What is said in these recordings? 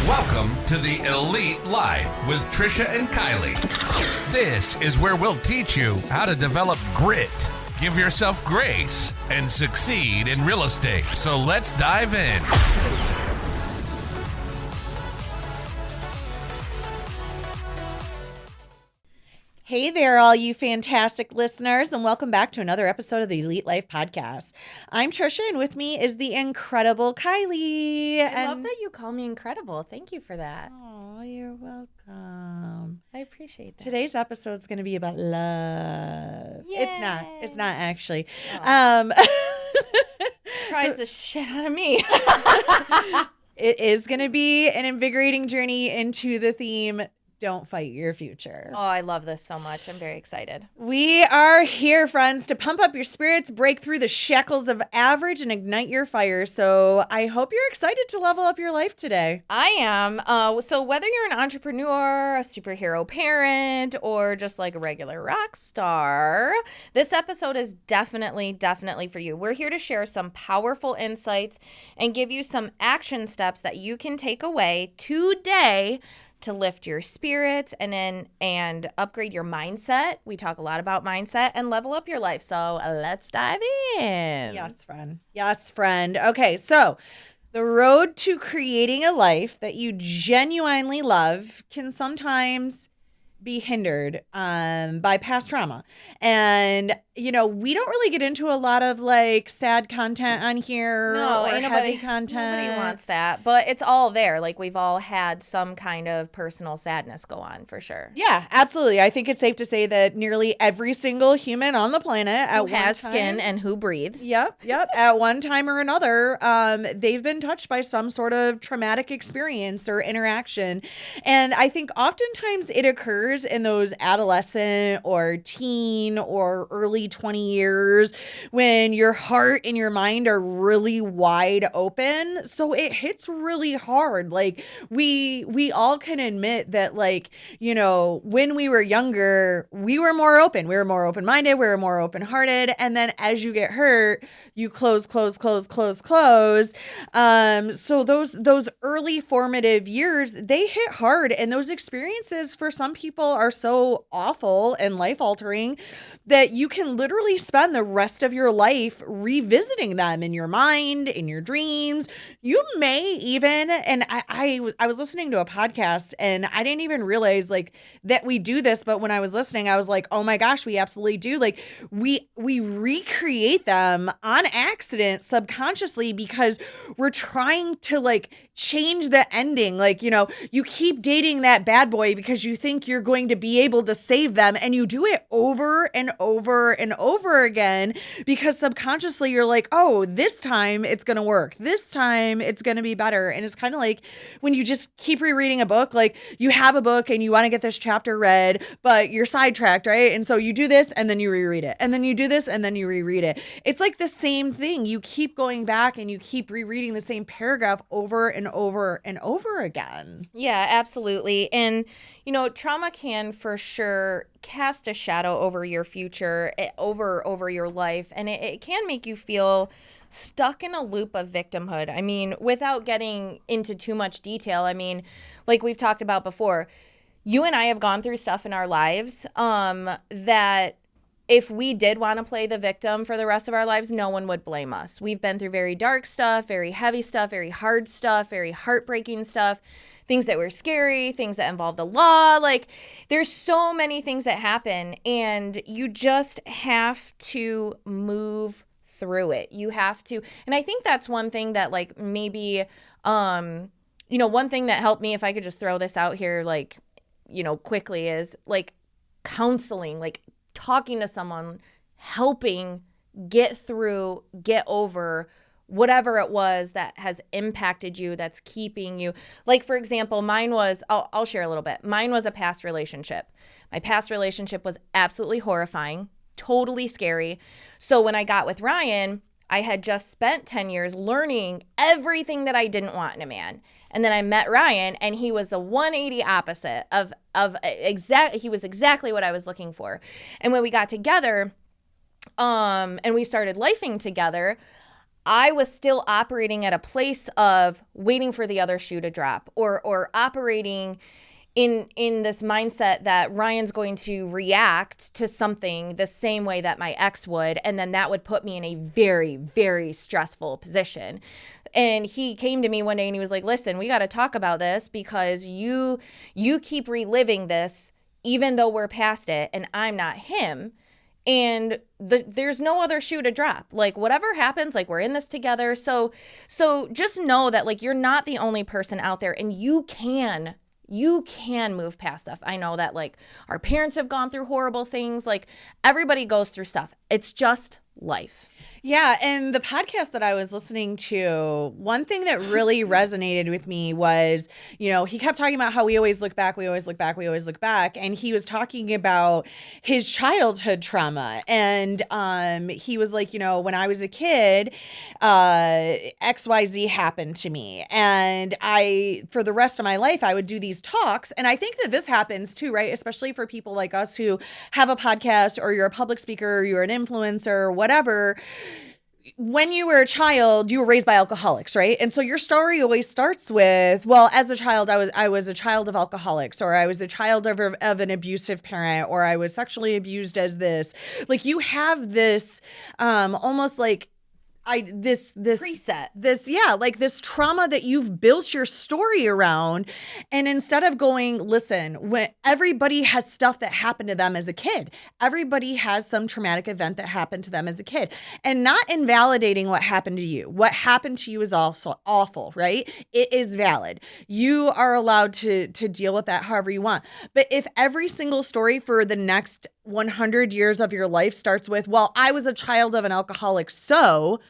Welcome to the Elite Life with Trisha and Kylee. This is where we'll teach you how to develop grit, give yourself grace, and succeed in real estate. So let's dive in. Hey there, all you fantastic listeners, and welcome back to another episode of the Elite Life Podcast. I'm Trisha, and with me is the incredible Kylee. I love that you call me incredible. Thank you for that. Oh, you're welcome. I appreciate that. Today's episode is going to be about love. Yay. It's not actually. Surprise the shit out of me. It is going to be an invigorating journey into the theme, Don't Fight Your Future. Oh, I love this so much. I'm very excited. We are here, friends, to pump up your spirits, break through the shackles of average, and ignite your fire. So I hope you're excited to level up your life today. I am. So whether you're an entrepreneur, a superhero parent, or just like a regular rock star, this episode is definitely for you. We're here to share some powerful insights and give you some action steps that you can take away today to lift your spirits and upgrade your mindset. We talk a lot about mindset and level up your life. So let's dive in. Yes, friend. Yes, friend. Okay, so the road to creating a life that you genuinely love can sometimes be hindered by past trauma. And, you know, we don't really get into a lot of like sad content on here. No, or ain't heavy content. Nobody wants that. But it's all there. Like we've all had some kind of personal sadness go on for sure. Yeah, absolutely. I think it's safe to say that nearly every single human on the planet Who has skin and who breathes. Yep. At one time or another, they've been touched by some sort of traumatic experience or interaction. And I think oftentimes it occurs in those adolescent or teen or early 20 years when your heart and your mind are really wide open. So it hits really hard. Like we all can admit that, like, you know, when we were younger, we were more open. We were more open-minded. We were more open-hearted. And then as you get hurt, you close. So those early formative years, they hit hard. And those experiences for some people are so awful and life-altering that you can literally spend the rest of your life revisiting them in your mind, in your dreams. You may even, and I was listening to a podcast and I didn't even realize like that we do this, but when I was listening, I was like, oh my gosh, we absolutely do. Like we recreate them on accident subconsciously because we're trying to like change the ending. Like, you know, you keep dating that bad boy because you think you're going to be able to save them, and you do it over and over and over again because subconsciously you're like, oh, this time it's going to work. This time it's going to be better. And it's kind of like when you just keep rereading a book, like you have a book and you want to get this chapter read, but you're sidetracked, right? And so you do this and then you reread it. And then you do this and then you reread it. It's like the same thing. You keep going back and you keep rereading the same paragraph over and over and over again. Yeah, absolutely. And, you know, trauma can for sure cast a shadow over your future, over your life. And it can make you feel stuck in a loop of victimhood. I mean, without getting into too much detail, I mean, like we've talked about before, you and I have gone through stuff in our lives that if we did want to play the victim for the rest of our lives, no one would blame us. We've been through very dark stuff, very heavy stuff, very hard stuff, very heartbreaking stuff, things that were scary, things that involved the law. Like there's so many things that happen and you just have to move through it. You have to. And I think that's one thing that like maybe, you know, one thing that helped me, if I could just throw this out here, like, you know, quickly is like counseling, like talking to someone, helping get through, get over whatever it was that has impacted you, that's keeping you. Like, for example, mine was, I'll share a little bit. Mine was a past relationship. My past relationship was absolutely horrifying, totally scary. So when I got with Ryan, I had just spent 10 years learning everything that I didn't want in a man. And then I met Ryan and he was the 180 opposite he was exactly what I was looking for. And when we got together, and we started lifing together, I was still operating at a place of waiting for the other shoe to drop, or operating in this mindset that Ryan's going to react to something the same way that my ex would, and then that would put me in a very, very stressful position. And he came to me one day and he was like, listen, we got to talk about this, because you keep reliving this even though we're past it, and I'm not him. And there's no other shoe to drop. Like, whatever happens, like, we're in this together. So just know that, like, you're not the only person out there, and you can move past stuff. I know that, like, our parents have gone through horrible things. Like, everybody goes through stuff. It's just life. Yeah, and the podcast that I was listening to, one thing that really resonated with me was, you know, he kept talking about how we always look back, we always look back, we always look back. And he was talking about his childhood trauma. And he was like, you know, when I was a kid, XYZ happened to me. And for the rest of my life, I would do these talks. And I think that this happens too, right? Especially for people like us who have a podcast, or you're a public speaker, or you're an influencer, or whatever. When you were a child, you were raised by alcoholics, right? And so your story always starts with, well, as a child, I was a child of alcoholics, or I was a child of an abusive parent, or I was sexually abused as this. Like, you have this almost like this Preset. This trauma that you've built your story around. And instead of going, listen, when everybody has stuff that happened to them as a kid, everybody has some traumatic event that happened to them as a kid, and not invalidating what happened to you. What happened to you is also awful, right? It is valid. You are allowed to deal with that however you want. But if every single story for the next 100 years of your life starts with, well, I was a child of an alcoholic, so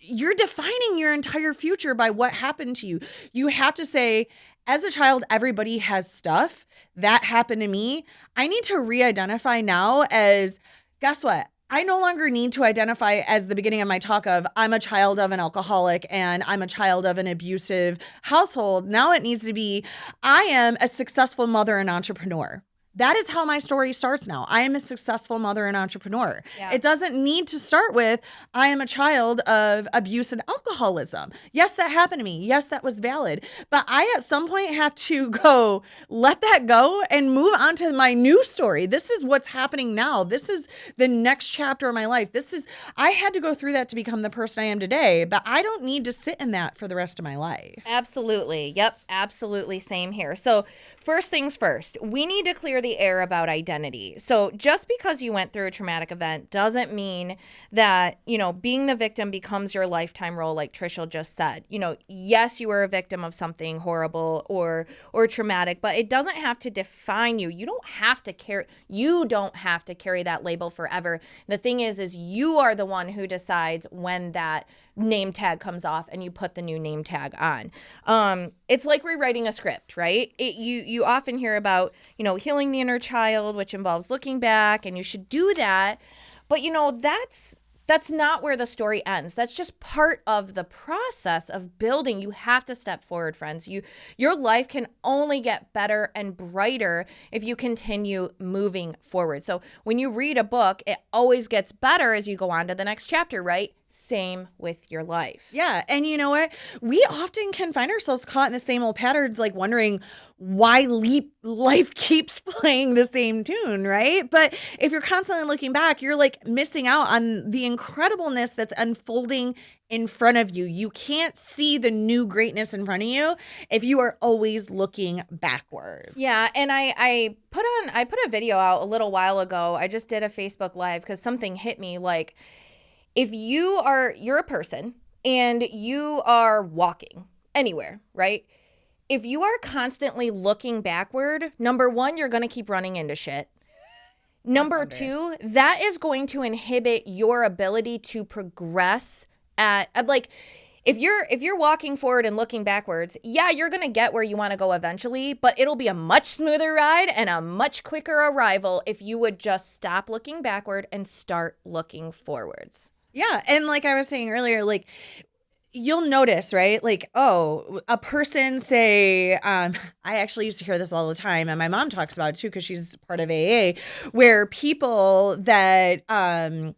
you're defining your entire future by what happened to you. You have to say, as a child, everybody has stuff that happened to me. I need to re-identify now as, guess what? I no longer need to identify as the beginning of my talk of, I'm a child of an alcoholic and I'm a child of an abusive household. Now it needs to be, I am a successful mother and entrepreneur. That is how my story starts now. I am a successful mother and entrepreneur. Yeah. It doesn't need to start with, I am a child of abuse and alcoholism. Yes, that happened to me. Yes, that was valid. But I at some point have to go, let that go and move on to my new story. This is what's happening now. This is the next chapter of my life. I had to go through that to become the person I am today, but I don't need to sit in that for the rest of my life. Absolutely. Yep. Absolutely. Same here. So first things first, we need to clear the air about identity. So just because you went through a traumatic event doesn't mean that, you know, being the victim becomes your lifetime role, like Trisha just said. You know, yes, you were a victim of something horrible or traumatic, but it doesn't have to define you. You don't have to carry that label forever. The thing is you are the one who decides when that name tag comes off and you put the new name tag on. It's like rewriting a script, right? You often hear about, you know, healing the inner child, which involves looking back, and you should do that. But, you know, that's not where the story ends. That's just part of the process of building. You have to step forward, friends. Your life can only get better and brighter if you continue moving forward. So when you read a book, it always gets better as you go on to the next chapter, right? Same with your life. Yeah. And you know what? We often can find ourselves caught in the same old patterns, like wondering why life keeps playing the same tune, right? But if you're constantly looking back, you're like missing out on the incredibleness that's unfolding in front of you. You can't see the new greatness in front of you if you are always looking backwards. Yeah, and I put a video out a little while ago. I just did a Facebook Live because something hit me. Like, if you're a person and you are walking anywhere, right? If you are constantly looking backward, number one, you're going to keep running into shit. Number two, that is going to inhibit your ability to progress like, if you're walking forward and looking backwards, yeah, you're going to get where you want to go eventually, but it'll be a much smoother ride and a much quicker arrival if you would just stop looking backward and start looking forwards. Yeah. And like I was saying earlier, like, you'll notice, right? Like, oh, a person say, I actually used to hear this all the time, and my mom talks about it too because she's part of AA, where people that, are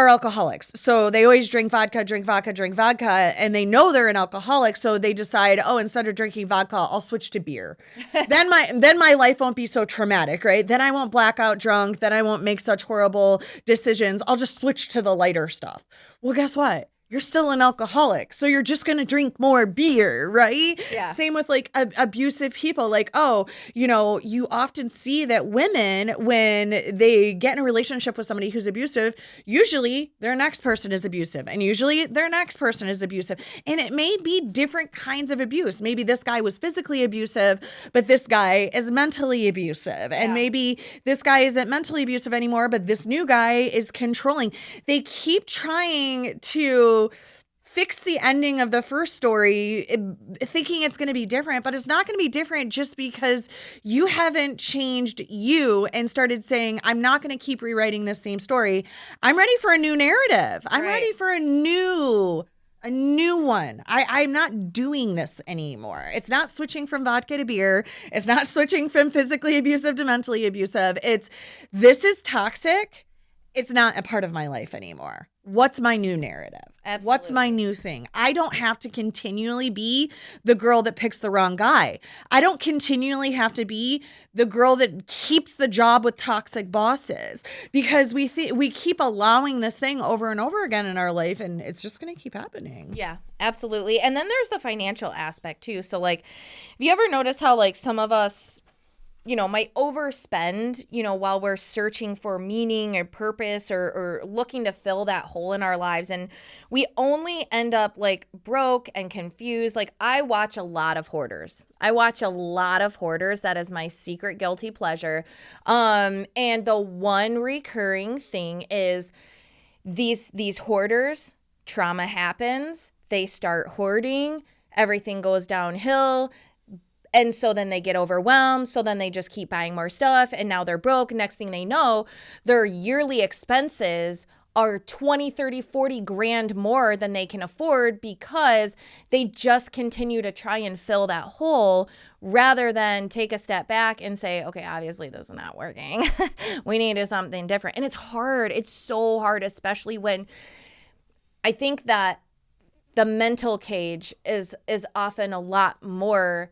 alcoholics. So they always drink vodka, and they know they're an alcoholic. So they decide, oh, instead of drinking vodka, I'll switch to beer. then my life won't be so traumatic, right? Then I won't black out drunk. Then I won't make such horrible decisions. I'll just switch to the lighter stuff. Well, guess what? You're still an alcoholic, so you're just going to drink more beer, right? Yeah. Same with like abusive people. Like, oh, you often see that women, when they get in a relationship with somebody who's abusive, usually their next person is abusive, and usually their next person is abusive. And it may be different kinds of abuse. Maybe this guy was physically abusive, but this guy is mentally abusive. And maybe this guy isn't mentally abusive anymore, but this new guy is controlling. They keep trying to fix the ending of the first story, thinking it's going to be different, but it's not going to be different just because you haven't changed you and started saying, I'm not going to keep rewriting this same story. I'm ready for a new narrative. I'm ready for a new one. I'm not doing this anymore. It's not switching from vodka to beer. It's not switching from physically abusive to mentally abusive. This is toxic. It's not a part of my life anymore. What's my new narrative? Absolutely. What's my new thing? I don't have to continually be the girl that picks the wrong guy. I don't continually have to be the girl that keeps the job with toxic bosses, because we keep allowing this thing over and over again in our life, and it's just going to keep happening. Yeah, absolutely. And then there's the financial aspect too. So like, have you ever noticed how like some of us, might overspend, while we're searching for meaning or purpose or looking to fill that hole in our lives. And we only end up like broke and confused. Like, I watch a lot of hoarders. That is my secret guilty pleasure. And the one recurring thing is these hoarders, trauma happens, they start hoarding, everything goes downhill. And so then they get overwhelmed. So then they just keep buying more stuff. And now they're broke. Next thing they know, their yearly expenses are 20, 30, 40 grand more than they can afford because they just continue to try and fill that hole rather than take a step back and say, okay, obviously this is not working. We need to do something different. And it's hard. It's so hard, especially when I think that the mental cage is often a lot more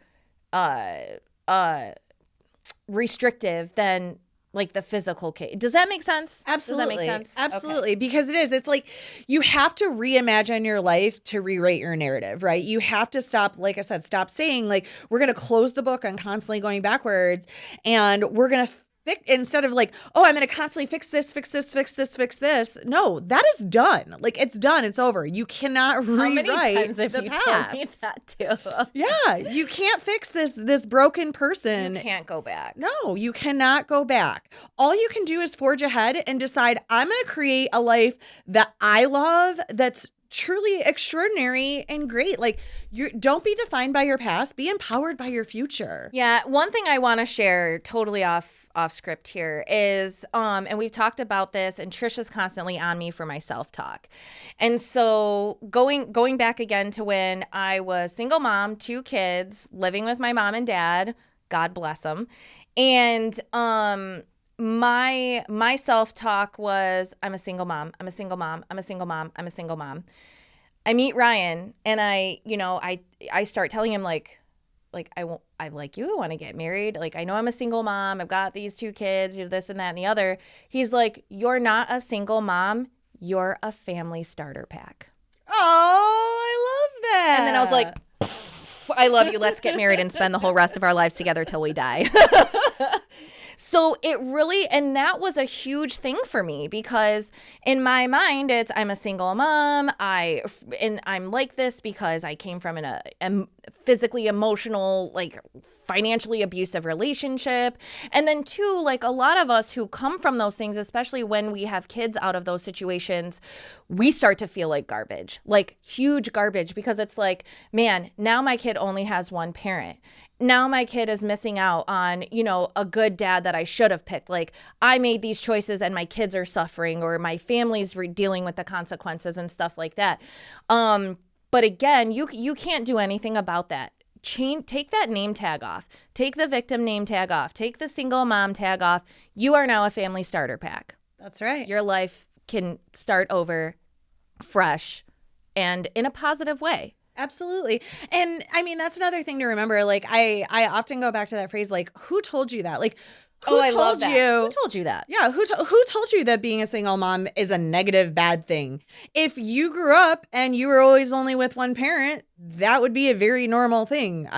restrictive than like the physical case. Does that make sense? Absolutely. Does that make sense? Absolutely. Okay. Because it's like you have to reimagine your life to rewrite your narrative, right? You have to stop, like I said, stop saying like, we're going to close the book on constantly going backwards, and we're going to instead of like, oh, I'm going to constantly fix this. No, that is done. Like, it's done. It's over. You cannot rewrite How many times have the you past. told me that too? Yeah, you can't fix this broken person. You can't go back. No, you cannot go back. All you can do is forge ahead and decide, I'm going to create a life that I love, that's truly extraordinary and great. Like, you don't be defined by your past, be empowered by your future. Yeah, one thing I want to share totally off script here is and we've talked about this, and Trisha's constantly on me for my self-talk. And so going back again to when I was single mom, 2 kids, living with my mom and dad, God bless them. And my self-talk was, I'm a single mom. I meet Ryan, and I start telling him like I like you, I want to get married. Like, I know I'm a single mom. I've got these 2 kids, this and that and the other. He's like, you're not a single mom. You're a family starter pack. Oh, I love that. And then I was like, I love you. Let's get married and spend the whole rest of our lives together till we die. So it really, and that was a huge thing for me, because in my mind, I'm a single mom. I'm like this because I came from a physically emotional, like financially abusive relationship. And then 2, like a lot of us who come from those things, especially when we have kids out of those situations, we start to feel like garbage, like huge garbage, because it's like, man, now my kid only has one parent. Now my kid is missing out on, you know, a good dad that I should have picked. Like, I made these choices and my kids are suffering, or my family's dealing with the consequences and stuff like that. But again, you can't do anything about that. Take that name tag off. Take the victim name tag off. Take the single mom tag off. You are now a family starter pack. That's right. Your life can start over fresh and in a positive way. Absolutely. And I mean, that's another thing to remember. Like, I often go back to that phrase, like, who told you that? Like, I love that. Who told you that? Yeah. Who told you that being a single mom is a negative, bad thing? If you grew up and you were always only with one parent, that would be a very normal thing.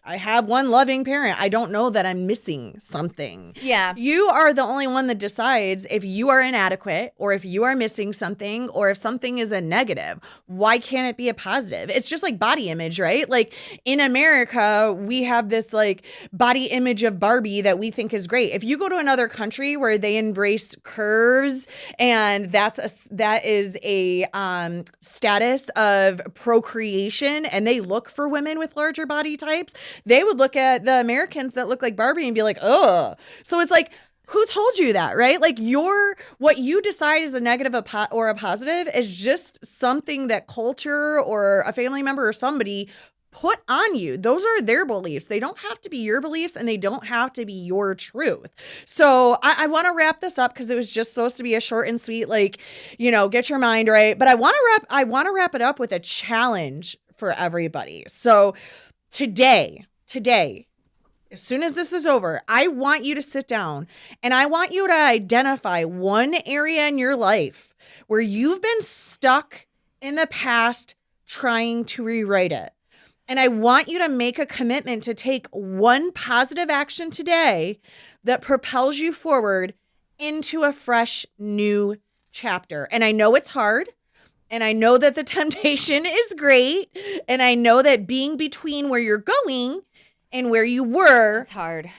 I have one loving parent. I don't know that I'm missing something. Yeah. You are the only one that decides if you are inadequate, or if you are missing something, or if something is a negative. Why can't it be a positive? It's just like body image, right? Like, in America, we have this like body image of Barbie that we think is great. If you go to another country where they embrace curves, and that is a status of procreation, and they look for women with larger body types, they would look at the Americans that look like Barbie and be like, ugh. So it's like, who told you that, right? Like, what you decide is a negative or a positive is just something that culture or a family member or somebody put on you. Those are their beliefs. They don't have to be your beliefs, and they don't have to be your truth. So I want to wrap this up because it was just supposed to be a short and sweet, like, you know, get your mind right. But I want to wrap it up with a challenge for everybody. So today, as soon as this is over, I want you to sit down and I want you to identify one area in your life where you've been stuck in the past trying to rewrite it. And I want you to make a commitment to take one positive action today that propels you forward into a fresh new chapter. And I know it's hard. And I know that the temptation is great. And I know that being between where you're going and where you were, It's hard.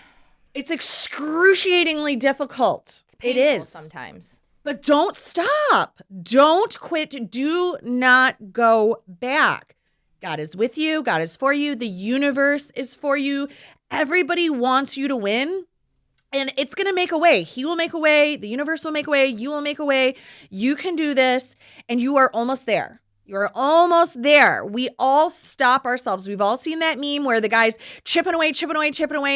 It's excruciatingly difficult. It's painful it is sometimes. But don't stop. Don't quit. Do not go back. God is with you. God is for you. The universe is for you. Everybody wants you to win. And it's going to make a way. He will make a way. The universe will make a way. You will make a way. You can do this. And you are almost there. You're almost there. We all stop ourselves. We've all seen that meme where the guy's chipping away.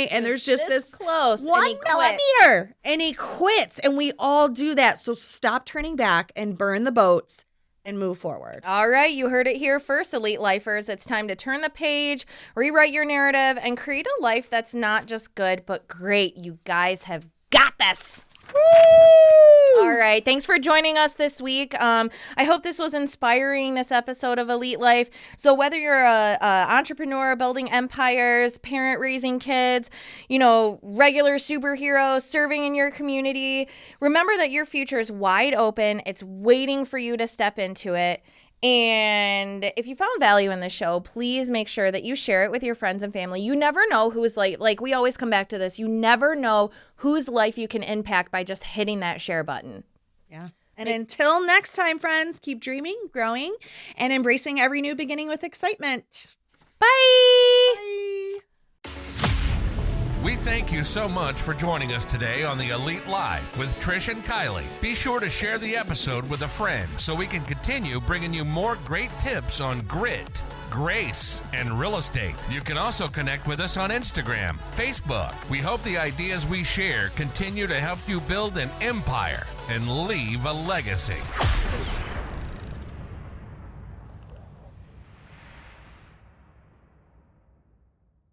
And there's just this close 1 millimeter. And he quits. And we all do that. So stop turning back and burn the boats and move forward. All right, you heard it here first, Elite Lifers. It's time to turn the page, rewrite your narrative, and create a life that's not just good, but great. You guys have got this. Woo! All right. Thanks for joining us this week. I hope this was inspiring, this episode of Elite Life. So whether you're a entrepreneur building empires, parent raising kids, you know, regular superheroes serving in your community, remember that your future is wide open. It's waiting for you to step into it. And if you found value in the show, please make sure that you share it with your friends and family. You never know who's like we always come back to this. You never know whose life you can impact by just hitting that share button. Yeah. And until next time, friends, keep dreaming, growing, and embracing every new beginning with excitement. Bye. Bye. We thank you so much for joining us today on the Elite Life with Trish and Kylee. Be sure to share the episode with a friend so we can continue bringing you more great tips on grit, grace, and real estate. You can also connect with us on Instagram, Facebook. We hope the ideas we share continue to help you build an empire and leave a legacy.